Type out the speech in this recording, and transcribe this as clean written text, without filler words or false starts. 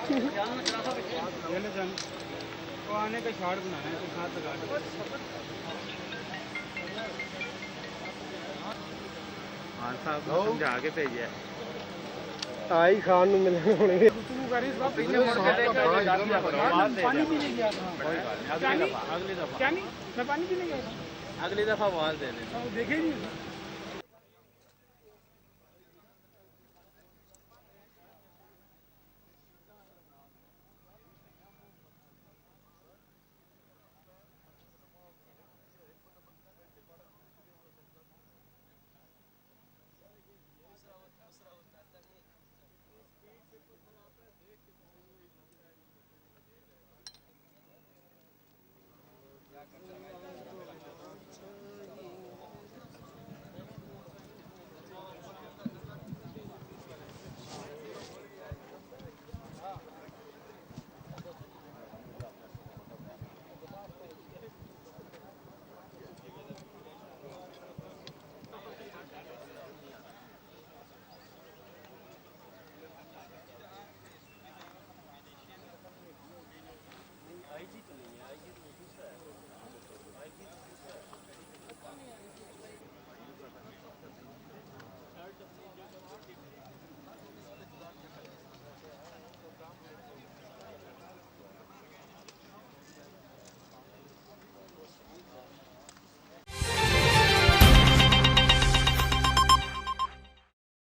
वो आने का शॉट बनाना है तो साथ लगा हाँ साहब समझा के भेजा आई खान में मिले होने पानी पीने गया था अगली दफा क्या नहीं मैं पानी पीने गया था अगली दफा आवाज दे देना देखे नहीं क्या कर